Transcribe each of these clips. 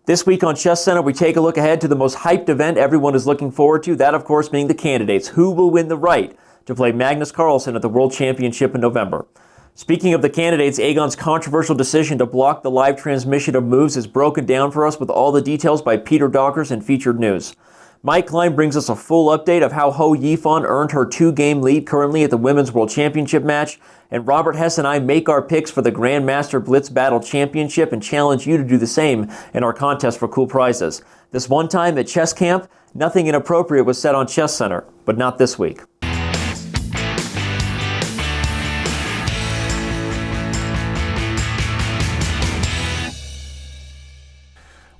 This week on ChessCenter, we take a look ahead to the most hyped event everyone is looking forward to, that of course being the candidates. Who will win the right to play Magnus Carlsen at the World Championship in November? Speaking of the candidates, Aegon's controversial decision to block the live transmission of moves is broken down for us with all the details by Peter Dawkers in Featured News. Mike Klein brings us a full update of how Ho Yifan earned her 2-game lead currently at the Women's World Championship match. And Robert Hess and I make our picks for the Grandmaster Blitz Battle Championship and challenge you to do the same in our contest for cool prizes. This one time at Chess Camp, nothing inappropriate was said on ChessCenter, but not this week.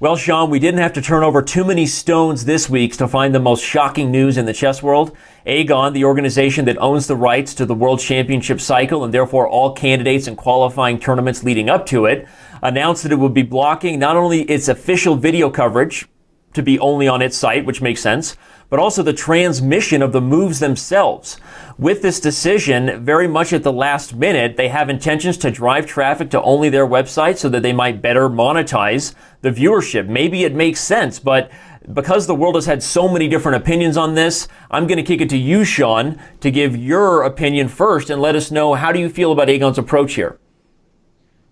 Well, Sean, we didn't have to turn over too many stones this week to find the most shocking news in the chess world. Aegon, the organization that owns the rights to the World Championship cycle and therefore all candidates and qualifying tournaments leading up to it, announced that it would be blocking not only its official video coverage to be only on its site, which makes sense, but also the transmission of the moves themselves. With this decision, very much at the last minute, they have intentions to drive traffic to only their website so that they might better monetize the viewership. Maybe it makes sense, but because the world has had so many different opinions on this, I'm going to kick it to you, Sean, to give your opinion first and let us know, how do you feel about Aegon's approach here?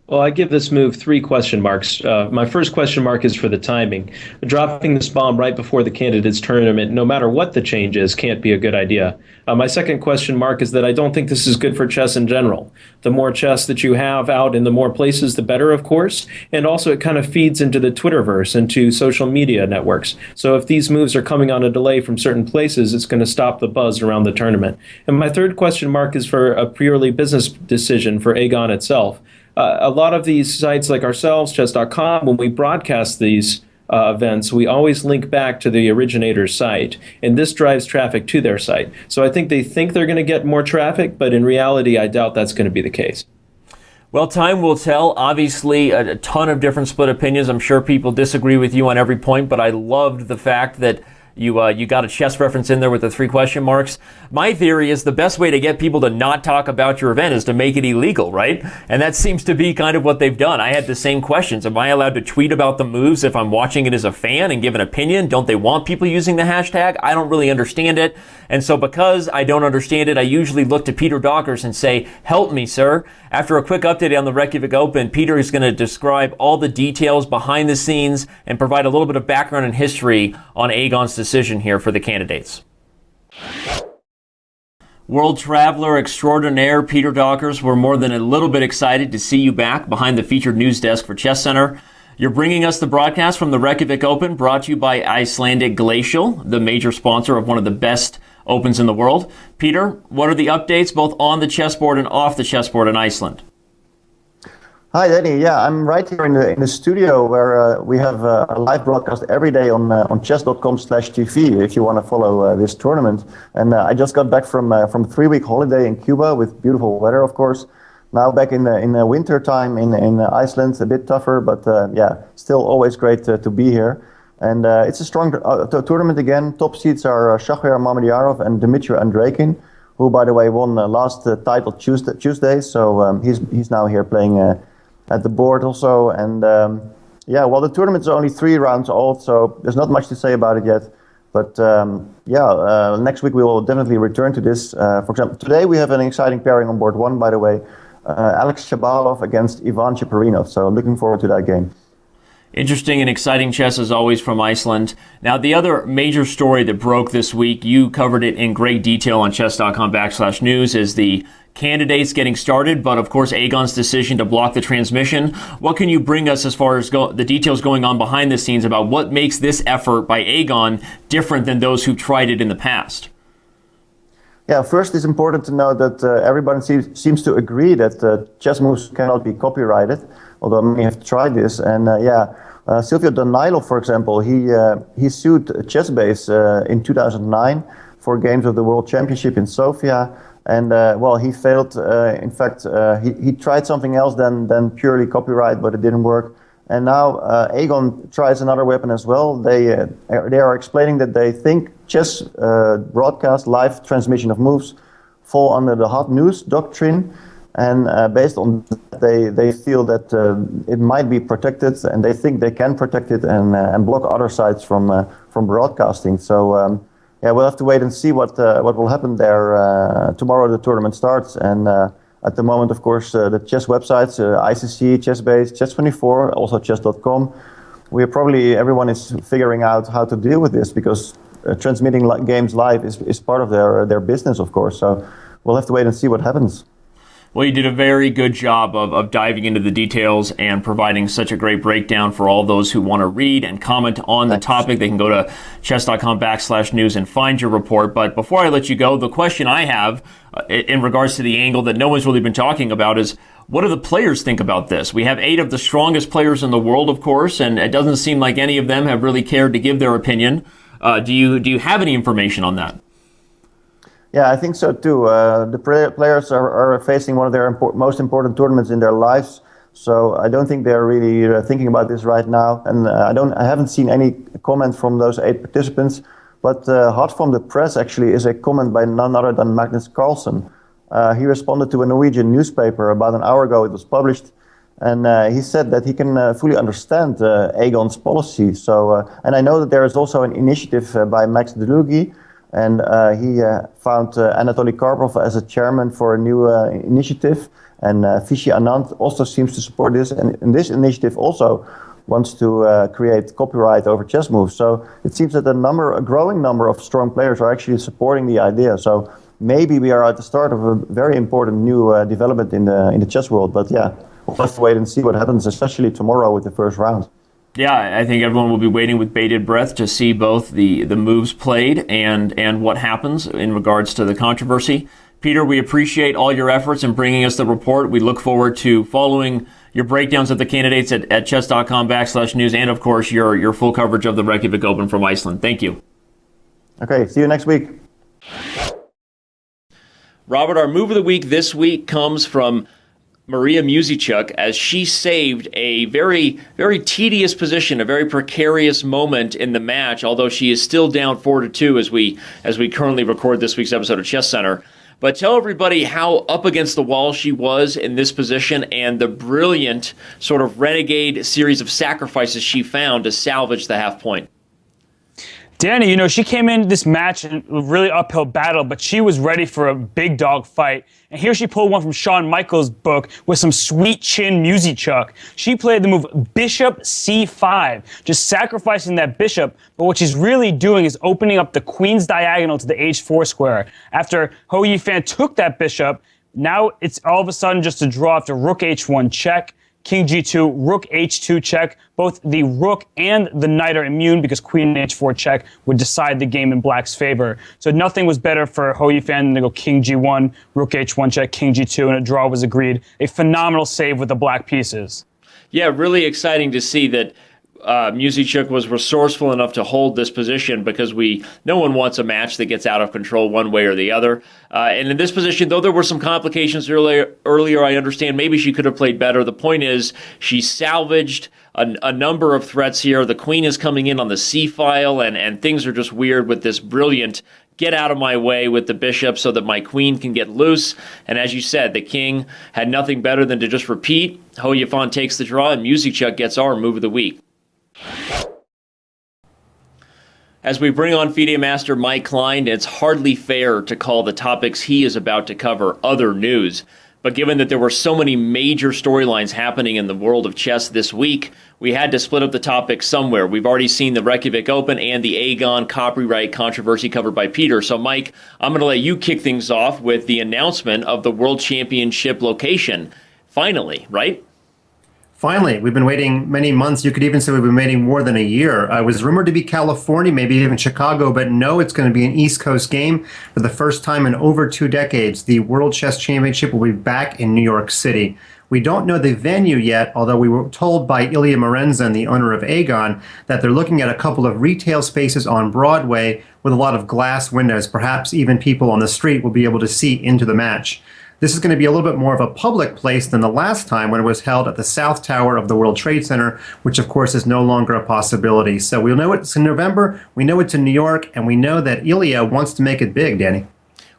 Well, I give this move 3 question marks. My first question mark is for the timing. Dropping this bomb right before the candidates tournament, no matter what the change is, can't be a good idea. My second question mark is that I don't think this is good for chess in general. The more chess that you have out in the more places, the better, of course. And also it kind of feeds into the Twitterverse, into social media networks. So if these moves are coming on a delay from certain places, it's going to stop the buzz around the tournament. And my third question mark is for a purely business decision for Aegon itself. A lot of these sites like ourselves, Chess.com, when we broadcast these events, we always link back to the originator's site, and this drives traffic to their site. So I think they think they're going to get more traffic, but in reality, I doubt that's going to be the case. Well, time will tell. Obviously, a ton of different split opinions. I'm sure people disagree with you on every point, but I loved the fact that you got a chess reference in there with the 3 question marks. My theory is the best way to get people to not talk about your event is to make it illegal, right? And that seems to be kind of what they've done. I had the same questions. Am I allowed to tweet about the moves if I'm watching it as a fan and give an opinion? Don't they want people using the hashtag? I don't really understand it. And so because I don't understand it, I usually look to Peter Dawkers and say, help me, sir. After a quick update on the Reykjavik Open, Peter is going to describe all the details behind the scenes and provide a little bit of background and history on Aegon's decision here for the candidates. World traveler extraordinaire Peter Dawkers, we're more than a little bit excited to see you back behind the featured news desk for ChessCenter. You're bringing us the broadcast from the Reykjavik Open, brought to you by Icelandic Glacial, the major sponsor of one of the best opens in the world. Peter, what are the updates both on the chessboard and off the chessboard in Iceland? Hi, Danny. Yeah, I'm right here in the studio where we have a live broadcast every day on chess.com/TV if you want to follow this tournament. And I just got back from a 3-week holiday in Cuba with beautiful weather, of course. Now back in the winter time in Iceland, a bit tougher, but yeah, still always great to be here. And it's a strong tournament again. Top seeds are Shahriar Mamedyarov and Dmitry Andreikin, who, by the way, won last title Tuesday. So he's now here playing at the board also. And yeah, well, the tournament is only 3 rounds old, so there's not much to say about it yet. But yeah, next week we will definitely return to this. For example, today we have an exciting pairing on board 1, by the way. Alex Shabalov against Ivan Cheparinov. So looking forward to that game. Interesting and exciting chess as always from Iceland. Now, the other major story that broke this week, you covered it in great detail on chess.com/news, is the candidates getting started, but of course Aegon's decision to block the transmission. What can you bring us as far as the details going on behind the scenes about what makes this effort by Aegon different than those who've tried it in the past? Yeah, first it's important to know that everybody seems to agree that chess moves cannot be copyrighted, although many have tried this. And yeah, Silvio Danilo, for example, he sued ChessBase in 2009 for games of the World Championship in Sofia. And well, he failed. In fact, he tried something else than purely copyright, but it didn't work. And now Aegon tries another weapon as well. They are explaining that they think chess broadcast live transmission of moves fall under the hot news doctrine. And based on that, they feel that it might be protected, and they think they can protect it and block other sites from broadcasting. So yeah, we'll have to wait and see what will happen there. Tomorrow the tournament starts, and at the moment, of course, the chess websites, ICC, ChessBase, Chess24, also Chess.com, everyone is figuring out how to deal with this, because transmitting games live is part of their business, of course. So we'll have to wait and see what happens. Well, you did a very good job of diving into the details and providing such a great breakdown for all those who want to read and comment on the topic. They can go to chess.com/news and find your report. But before I let you go, the question I have in regards to the angle that no one's really been talking about is, what do the players think about this? We have 8 of the strongest players in the world, of course, and it doesn't seem like any of them have really cared to give their opinion. Do you have any information on that? Yeah, I think so too. The players are facing one of their most important tournaments in their lives, so I don't think they're really thinking about this right now. And I haven't seen any comment from those 8 participants. But hot from the press actually is a comment by none other than Magnus Carlsen. He responded to a Norwegian newspaper about an hour ago. It was published, and he said that he can fully understand Aegon's policy. So, and I know that there is also an initiative by Max Delugi. And he found Anatoly Karpov as a chairman for a new initiative. And Vishy Anand also seems to support this. And this initiative also wants to create copyright over chess moves. So it seems that a growing number of strong players are actually supporting the idea. So maybe we are at the start of a very important new development in the chess world. But yeah, we'll have to wait and see what happens, especially tomorrow with the first round. Yeah, I think everyone will be waiting with bated breath to see both the moves played and what happens in regards to the controversy. Peter, we appreciate all your efforts in bringing us the report. We look forward to following your breakdowns of the candidates at chess.com/news, and of course your full coverage of the Reykjavik Open from Iceland. Thank you. Okay, see you next week. Robert, our move of the week this week comes from Maria Musichuk, as she saved a very, very tedious position, a very precarious moment in the match, although she is still down 4-2 as we currently record this week's episode of ChessCenter. But tell everybody how up against the wall she was in this position and the brilliant sort of renegade series of sacrifices she found to salvage the half point. Danny, she came in this match in a really uphill battle, but she was ready for a big dog fight. And here she pulled one from Shawn Michaels' book with some sweet chin Musichuk. She played the move Bishop C5, just sacrificing that bishop. But what she's really doing is opening up the queen's diagonal to the H4 square. After Ho Yifan took that bishop, now it's all of a sudden just a draw after Rook H1 check. King G2, Rook H2 check. Both the Rook and the Knight are immune because Queen H4 check would decide the game in Black's favor. So nothing was better for Ho Yifan than to go King G1, Rook H1 check, King G2, and a draw was agreed. A phenomenal save with the black pieces. Yeah, really exciting to see that Musichuk was resourceful enough to hold this position, because no one wants a match that gets out of control one way or the other. And in this position, though there were some complications earlier, I understand maybe she could have played better. The point is she salvaged a number of threats here. The queen is coming in on the C file, and things are just weird with this brilliant get out of my way with the bishop so that my queen can get loose. And as you said, the king had nothing better than to just repeat. Ho Yifan takes the draw, and Musichuk gets our move of the week. As we bring on FIDE master Mike Klein, it's hardly fair to call the topics he is about to cover other news. But given that there were so many major storylines happening in the world of chess this week, we had to split up the topics somewhere. We've already seen the Reykjavik Open and the Aegon copyright controversy covered by Peter. So, Mike, I'm going to let you kick things off with the announcement of the World Championship location. Finally, right? Finally, we've been waiting many months. You could even say we've been waiting more than a year. It was rumored to be California, maybe even Chicago, but no, it's going to be an East Coast game. For the first time in over 2 decades, the World Chess Championship will be back in New York City. We don't know the venue yet, although we were told by Ilya Morenzen, the owner of Aegon, that they're looking at a couple of retail spaces on Broadway with a lot of glass windows. Perhaps even people on the street will be able to see into the match. This is going to be a little bit more of a public place than the last time when it was held at the South Tower of the World Trade Center, which of course is no longer a possibility. So we'll know it's in November, we know it's in New York, and we know that Ilya wants to make it big, Danny.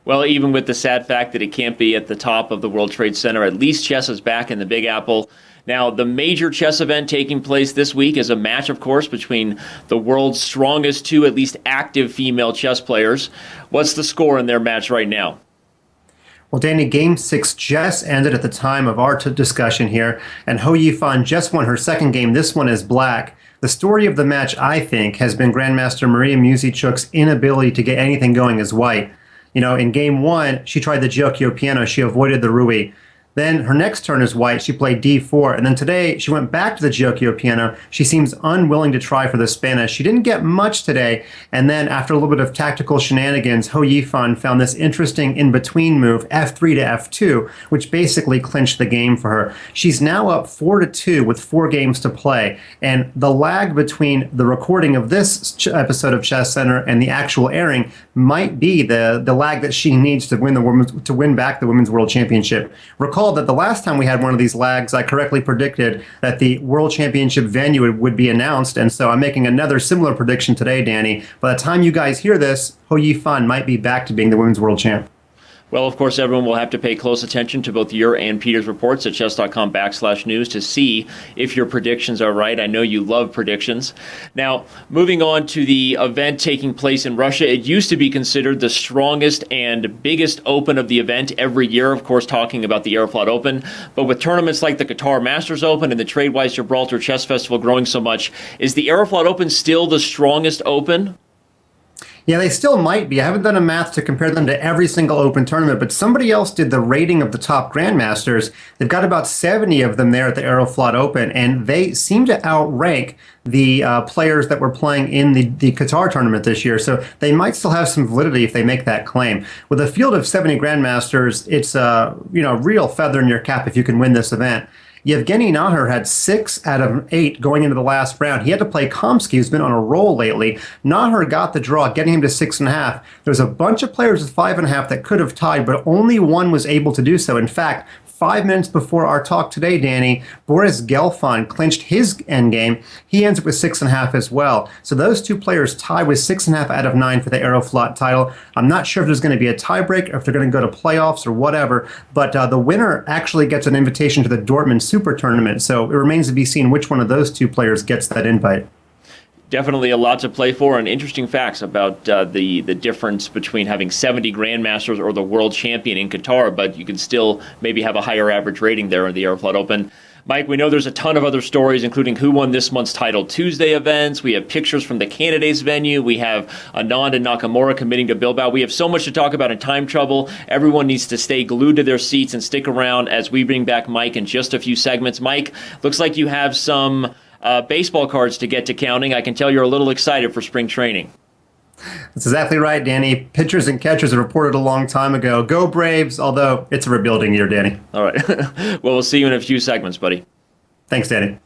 Well, even with the sad fact that it can't be at the top of the World Trade Center, at least chess is back in the Big Apple. Now, the major chess event taking place this week is a match, of course, between the world's strongest two, at least active female chess players. What's the score in their match right now? Well, Danny, Game 6 just ended at the time of our discussion here, and Ho Yifan just won her second game. This one is black. The story of the match, I think, has been Grandmaster Maria Musichuk's inability to get anything going as white. You know, in Game 1, she tried the Giocchio piano. She avoided the Rui. Then her next turn is white. She played d4. And then today, she went back to the Giocchio piano. She seems unwilling to try for the Spanish. She didn't get much today. And then after a little bit of tactical shenanigans, Ho Yifan found this interesting in-between move, f3 to f2, which basically clinched the game for her. She's now up 4-2 with 4 games to play. And the lag between the recording of this episode of Chess Center and the actual airing might be the lag that she needs to win back the Women's World Championship. Recall that the last time we had one of these lags, I correctly predicted that the World Championship venue would be announced, and so I'm making another similar prediction today, Danny. By the time you guys hear this, Ho Yifan might be back to being the Women's World Champ. Well, of course, everyone will have to pay close attention to both your and Peter's reports at chess.com/news to see if your predictions are right. I know you love predictions. Now, moving on to the event taking place in Russia, it used to be considered the strongest and biggest open of the event every year, of course, talking about the Aeroflot Open. But with tournaments like the Qatar Masters Open and the Tradewise Gibraltar Chess Festival growing so much, is the Aeroflot Open still the strongest open? Yeah, they still might be. I haven't done a math to compare them to every single open tournament, but somebody else did the rating of the top grandmasters. They've got about 70 of them there at the Aeroflot Open, and they seem to outrank the players that were playing in the Qatar tournament this year. So they might still have some validity if they make that claim. With a field of 70 grandmasters, it's a real feather in your cap if you can win this event. Yevgeny Naher had 6 out of 8 going into the last round. He had to play Kamsky, who's been on a roll lately. Naher got the draw, getting him to 6.5. There's a bunch of players with 5.5 that could have tied, but only one was able to do so. In fact, 5 minutes before our talk today, Danny, Boris Gelfand clinched his endgame. He ends up with 6.5 as well. So those two players tie with 6.5 out of 9 for the Aeroflot title. I'm not sure if there's going to be a tiebreak or if they're going to go to playoffs or whatever, but the winner actually gets an invitation to the Dortmund Super Tournament. So it remains to be seen which one of those two players gets that invite. Definitely a lot to play for, and interesting facts about the difference between having 70 grandmasters or the world champion in Qatar, but you can still maybe have a higher average rating there in the Aeroflot Open. Mike, we know there's a ton of other stories, including who won this month's Title Tuesday events. We have pictures from the candidates venue. We have Anand and Nakamura committing to Bilbao. We have so much to talk about in time trouble. Everyone needs to stay glued to their seats and stick around as we bring back Mike in just a few segments. Mike, looks like you have some baseball cards to get to counting. I can tell you're a little excited for spring training. That's exactly right, Danny. Pitchers and catchers reported a long time ago. Go Braves, although it's a rebuilding year, Danny. All right. Well, we'll see you in a few segments, buddy. Thanks, Danny.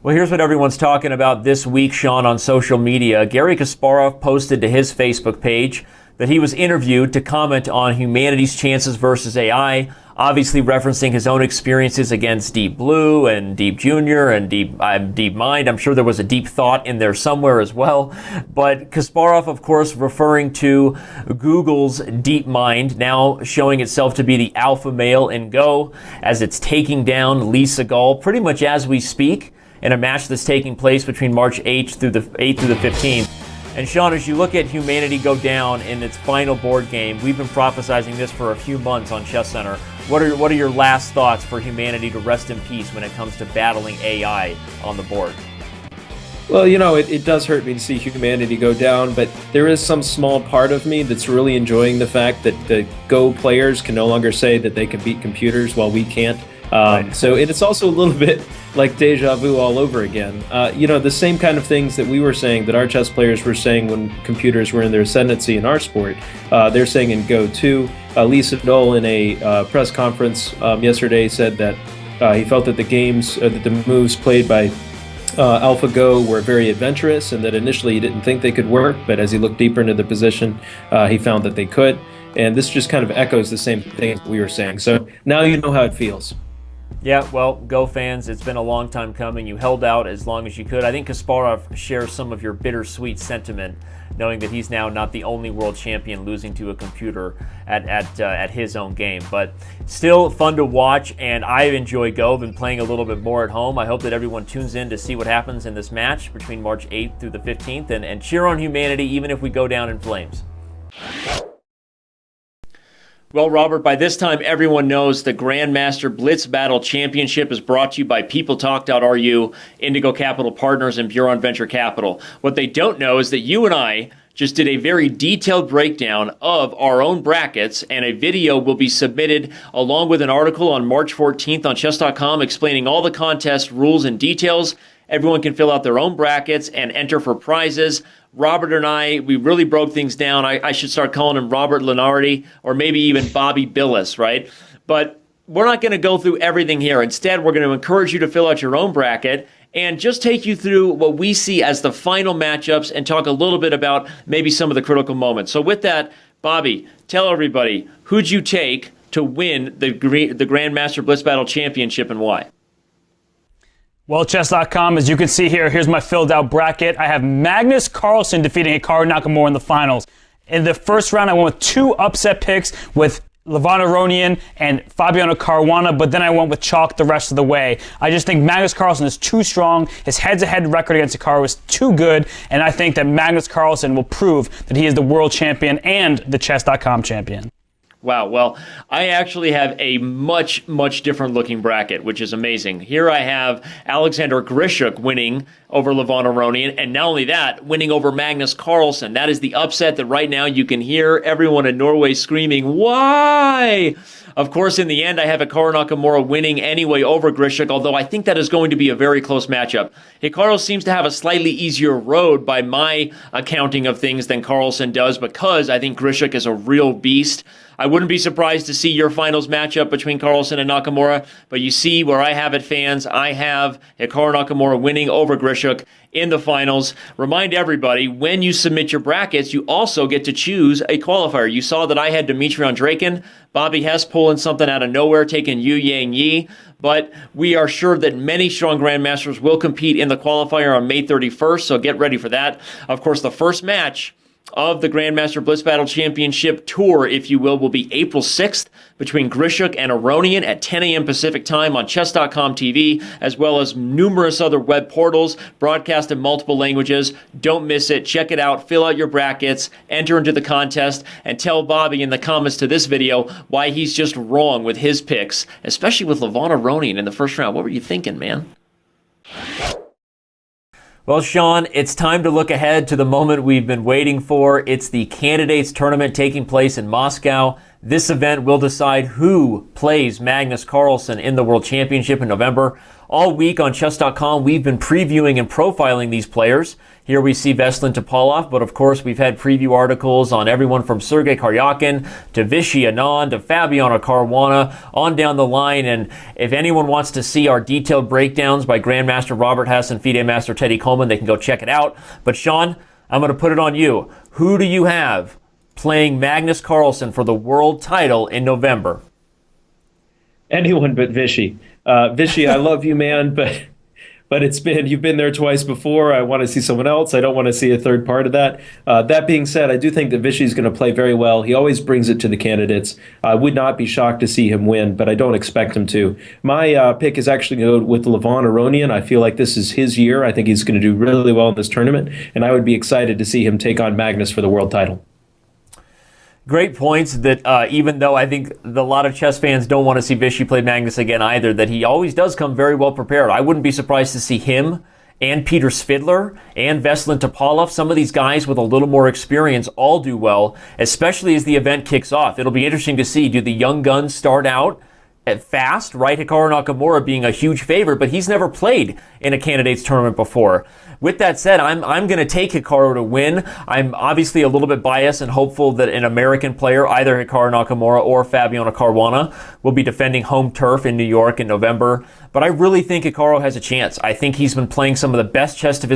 Well, here's what everyone's talking about this week, Sean, on social media. Garry Kasparov posted to his Facebook page that he was interviewed to comment on humanity's chances versus AI, obviously referencing his own experiences against Deep Blue and Deep Junior and Deep Mind. I'm sure there was a Deep Thought in there somewhere as well. But Kasparov, of course, referring to Google's Deep Mind, now showing itself to be the alpha male in Go, as it's taking down Lee Sedol pretty much as we speak in a match that's taking place between March 8th through the 15th. And Sean, as you look at humanity go down in its final board game, we've been prophesizing this for a few months on ChessCenter. What are your last thoughts for humanity to rest in peace when it comes to battling AI on the board? Well, it does hurt me to see humanity go down, but there is some small part of me that's really enjoying the fact that the Go players can no longer say that they can beat computers while we can't. So it's also a little bit like deja vu all over again. The same kind of things that we were saying, that our chess players were saying when computers were in their ascendancy in our sport, they're saying in Go too. Lee Sedol in a press conference yesterday said that he felt that the moves played by AlphaGo were very adventurous, and that initially he didn't think they could work, but as he looked deeper into the position, he found that they could. And this just kind of echoes the same thing we were saying. So now you know how it feels. Yeah, well, Go fans, it's been a long time coming. You held out as long as you could. I think Kasparov shares some of your bittersweet sentiment, knowing that he's now not the only world champion losing to a computer at his own game. But still fun to watch, and I enjoy Go. Been playing a little bit more at home. I hope that everyone tunes in to see what happens in this match between March 8th through the 15th, and cheer on humanity even if we go down in flames. Well, Robert, by this time, everyone knows the Grandmaster Blitz Battle Championship is brought to you by PeopleTalk.ru, Indigo Capital Partners, and Buron Venture Capital. What they don't know is that you and I just did a very detailed breakdown of our own brackets, and a video will be submitted along with an article on March 14th on Chess.com explaining all the contest rules and details. Everyone can fill out their own brackets and enter for prizes. Robert and I, we really broke things down. I should start calling him Robert Lenardi or maybe even Bobby Billis, right? But we're not going to go through everything here. Instead, we're going to encourage you to fill out your own bracket and just take you through what we see as the final matchups and talk a little bit about maybe some of the critical moments. So with that, Bobby, tell everybody, who'd you take to win the Grandmaster Blitz Battle Championship and why? Well, Chess.com, as you can see here, here's my filled out bracket. I have Magnus Carlsen defeating Hikaru Nakamura in the finals. In the first round, I went with two upset picks with Levon Aronian and Fabiano Caruana, but then I went with chalk the rest of the way. I just think Magnus Carlsen is too strong. His head-to-head record against Hikaru is too good, and I think that Magnus Carlsen will prove that he is the world champion and the Chess.com champion. Wow, well, I actually have a much, much different looking bracket, which is amazing. Here I have Alexander Grishuk winning over Levon Aronian, and not only that, winning over Magnus Carlsen. That is the upset that right now you can hear everyone in Norway screaming, why? Of course, in the end, I have Hikaru Nakamura winning anyway over Grishuk, although I think that is going to be a very close matchup. Hikaru seems to have a slightly easier road by my accounting of things than Carlsen does because I think Grishuk is a real beast. I wouldn't be surprised to see your finals matchup between Carlsen and Nakamura, but you see where I have it, fans. I have Hikaru Nakamura winning over Grishuk in the finals. Remind everybody, when you submit your brackets, you also get to choose a qualifier. You saw that I had Dmitry Andreikin, Bobby Hess pulling something out of nowhere, taking Yu Yang Yi, but we are sure that many strong grandmasters will compete in the qualifier on May 31st, so get ready for that. Of course, the first match of the Grandmaster Blitz Battle Championship Tour, if you will be April 6th between Grishuk and Aronian at 10 a.m. Pacific Time on Chess.com TV, as well as numerous other web portals broadcast in multiple languages. Don't miss it. Check it out. Fill out your brackets. Enter into the contest. And tell Bobby in the comments to this video why he's just wrong with his picks, especially with Levon Aronian in the first round. What were you thinking, man? Well, Sean, it's time to look ahead to the moment we've been waiting for. It's the Candidates Tournament taking place in Moscow. This event will decide who plays Magnus Carlsen in the World Championship in November. All week on Chess.com, we've been previewing and profiling these players. Here we see Veselin Topalov, but of course we've had preview articles on everyone from Sergei Karyakin to Vishy Anand to Fabiano Caruana on down the line. And if anyone wants to see our detailed breakdowns by Grandmaster Robert Hess and FIDE Master Teddy Coleman, they can go check it out. But Sean, I'm going to put it on you. Who do you have playing Magnus Carlsen for the world title in November? Anyone but Vishy. Vishy, I love you, man, but you've been there twice before. I want to see someone else. I don't want to see a third part of that. That being said, I do think that Vishy is going to play very well. He always brings it to the candidates. I would not be shocked to see him win, but I don't expect him to. My pick is actually going to go with Levon Aronian. I feel like this is his year. I think he's going to do really well in this tournament, and I would be excited to see him take on Magnus for the world title. Great points that even though I think a lot of chess fans don't want to see Vishy play Magnus again either, that he always does come very well prepared. I wouldn't be surprised to see him and Peter Svidler and Veselin Topalov, some of these guys with a little more experience, all do well, especially as the event kicks off. It'll be interesting to see, do the young guns start out at fast, right? Hikaru Nakamura being a huge favorite, but he's never played in a candidates tournament before. With that said, I'm going to take Hikaru to win. I'm obviously a little bit biased and hopeful that an American player, either Hikaru Nakamura or Fabiano Caruana, will be defending home turf in New York in November. But I really think Hikaru has a chance. I think he's been playing some of the best chess of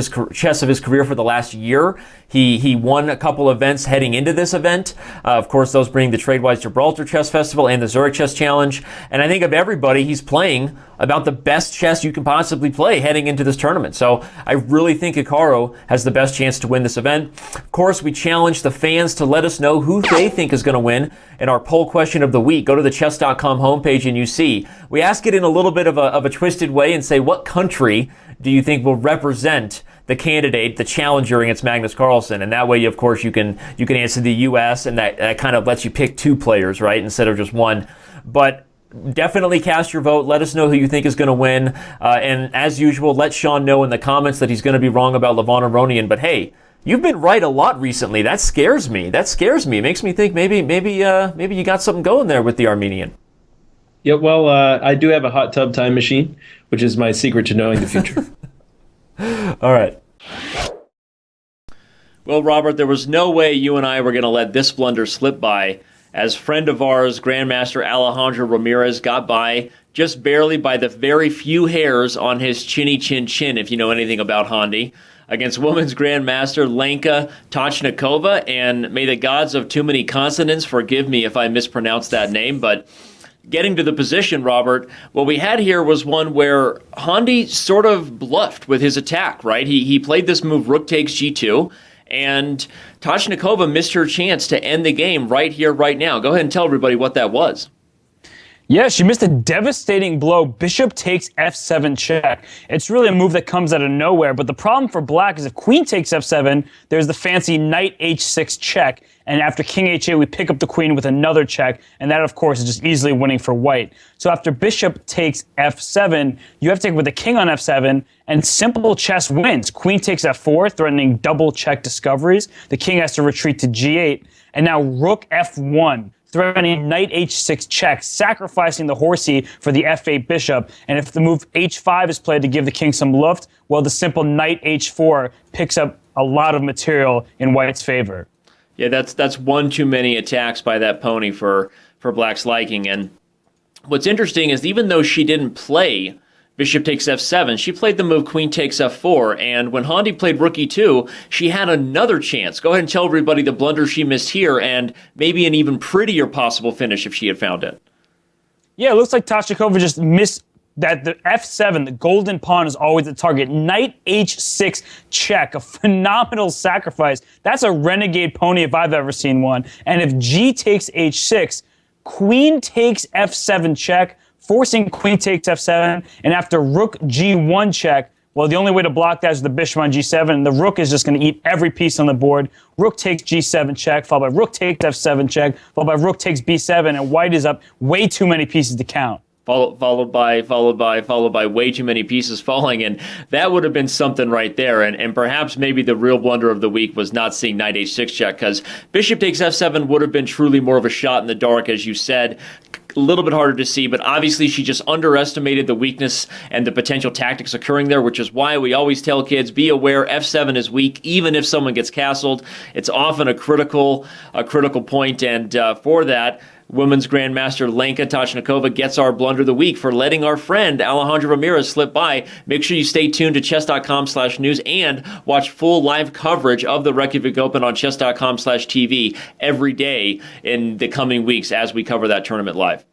his career for the last year. He won a couple events heading into this event. Of course, those being the Tradewise Gibraltar Chess Festival and the Zurich Chess Challenge. And I think of everybody, he's playing about the best chess you can possibly play heading into this tournament. So I really think Hikaru has the best chance to win this event. Of course, we challenge the fans to let us know who they think is going to win in our poll question of the week. Go to the Chess.com homepage and you see. We ask it in a little bit of a twisted way and say, what country do you think will represent the candidate, the challenger against Magnus Carlsen? And that way, of course, you can answer the U.S., and that kind of lets you pick two players, right, instead of just one. But definitely cast your vote. Let us know who you think is going to win. And as usual, let Sean know in the comments that he's going to be wrong about Levon Aronian. But hey, you've been right a lot recently. That scares me. It makes me think maybe you got something going there with the Armenian. Yeah, well, I do have a hot tub time machine, which is my secret to knowing the future. All right. Well, Robert, there was no way you and I were going to let this blunder slip by, as friend of ours, Grandmaster Alejandro Ramirez, got by just barely by the very few hairs on his chinny chin chin, if you know anything about Handi, against women's Grandmaster Lenka Tochnikova. And may the gods of too many consonants forgive me if I mispronounce that name, but getting to the position, Robert, what we had here was one where Handi sort of bluffed with his attack, right? He played this move, rook takes g2, and Tochnikova missed her chance to end the game right here, right now. Go ahead and tell everybody what that was. Yeah, she missed a devastating blow. Bishop takes f7 check. It's really a move that comes out of nowhere, but the problem for black is if queen takes f7, there's the fancy knight h6 check, and after king h8, we pick up the queen with another check, and that, of course, is just easily winning for white. So after bishop takes f7, you have to take with the king on f7, and simple chess wins. Queen takes f4, threatening double check discoveries. The king has to retreat to g8, and now rook f1. Threatening knight h6 check, sacrificing the horsey for the f8 bishop. And if the move h5 is played to give the king some luft, well, the simple knight h4 picks up a lot of material in white's favor. Yeah, that's one too many attacks by that pony for black's liking. And what's interesting is even though she didn't play bishop takes f7, she played the move queen takes f4, and when Handi played rook e2, she had another chance. Go ahead and tell everybody the blunder she missed here, and maybe an even prettier possible finish if she had found it. Yeah, it looks like Tochnikova just missed that the f7, the golden pawn, is always the target. Knight h6 check, a phenomenal sacrifice. That's a renegade pony if I've ever seen one. And if g takes h6, queen takes f7 check, forcing queen takes f7, and after rook g1 check, well, the only way to block that is the bishop on g7, and the rook is just going to eat every piece on the board. Rook takes g7 check, followed by rook takes f7 check, followed by rook takes b7, and white is up way too many pieces to count. Followed by way too many pieces falling, and that would have been something right there. And perhaps maybe the real blunder of the week was not seeing knight h6 check, because bishop takes f7 would have been truly more of a shot in the dark, as you said. A little bit harder to see, but obviously she just underestimated the weakness and the potential tactics occurring there, which is why we always tell kids, be aware f7 is weak, even if someone gets castled. It's often a critical point, and for that, women's Grandmaster Lenka Tochnikova gets our blunder of the week for letting our friend Alejandro Ramirez slip by. Make sure you stay tuned to chess.com/news and watch full live coverage of the Reykjavik Open on chess.com/TV every day in the coming weeks as we cover that tournament live.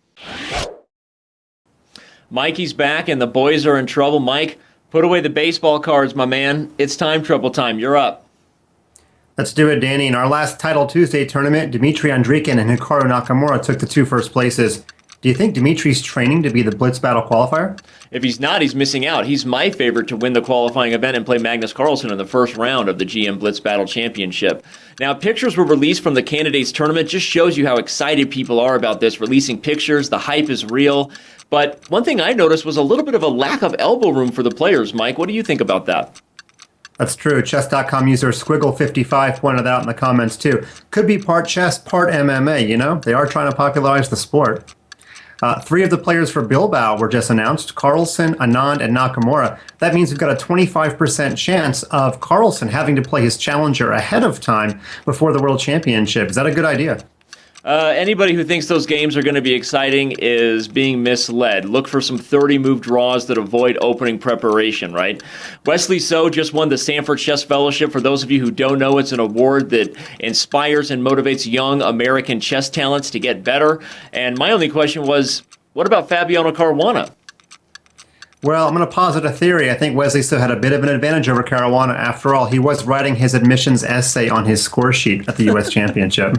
Mikey's back and the boys are in trouble. Mike, put away the baseball cards, my man. It's time trouble time. You're up. Let's do it, Danny. In our last Title Tuesday tournament, Dmitry Andrikin and Hikaru Nakamura took the two first places. Do you think Dimitri's training to be the Blitz Battle qualifier? If he's not, he's missing out. He's my favorite to win the qualifying event and play Magnus Carlsen in the first round of the GM Blitz Battle Championship. Now, pictures were released from the candidates tournament. Just shows you how excited people are about this, releasing pictures. The hype is real. But one thing I noticed was a little bit of a lack of elbow room for the players. Mike, what do you think about that? That's true. Chess.com user Squiggle55 pointed out in the comments, too. Could be part chess, part MMA, you know? They are trying to popularize the sport. Three of the players for Bilbao were just announced, Carlsen, Anand, and Nakamura. That means we've got a 25% chance of Carlsen having to play his challenger ahead of time before the World Championship. Is that a good idea? Anybody who thinks those games are going to be exciting is being misled. Look for some 30-move draws that avoid opening preparation, right? Wesley So just won the Sanford Chess Fellowship. For those of you who don't know, it's an award that inspires and motivates young American chess talents to get better. And my only question was, what about Fabiano Caruana? Well, I'm going to posit a theory. I think Wesley still had a bit of an advantage over Caruana. After all, he was writing his admissions essay on his score sheet at the U.S. Championship.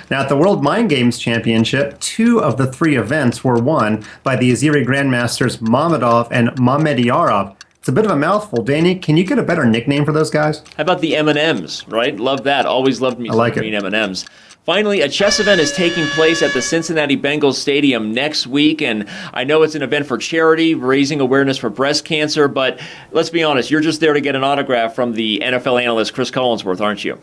Now, at the World Mind Games Championship, 2 of the 3 events were won by the Azeri Grandmasters Mamedov and Mamedyarov. It's a bit of a mouthful. Danny, can you get a better nickname for those guys? How about the M&Ms, right? Love that. Always loved me some green M&Ms. Finally, a chess event is taking place at the Cincinnati Bengals Stadium next week, and I know it's an event for charity, raising awareness for breast cancer, but let's be honest, you're just there to get an autograph from the NFL analyst Chris Collinsworth, aren't you?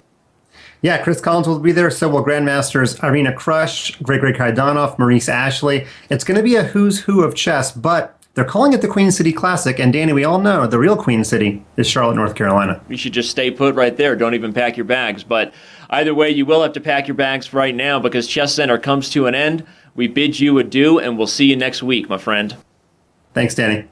Yeah, Chris Collins will be there. So will Grandmasters Irina Krush, Grigori Kaidanov, Maurice Ashley. It's going to be a who's who of chess, but they're calling it the Queen City Classic. And Danny, we all know the real Queen City is Charlotte, North Carolina. You should just stay put right there. Don't even pack your bags. But either way, you will have to pack your bags right now because ChessCenter comes to an end. We bid you adieu, and we'll see you next week, my friend. Thanks, Danny.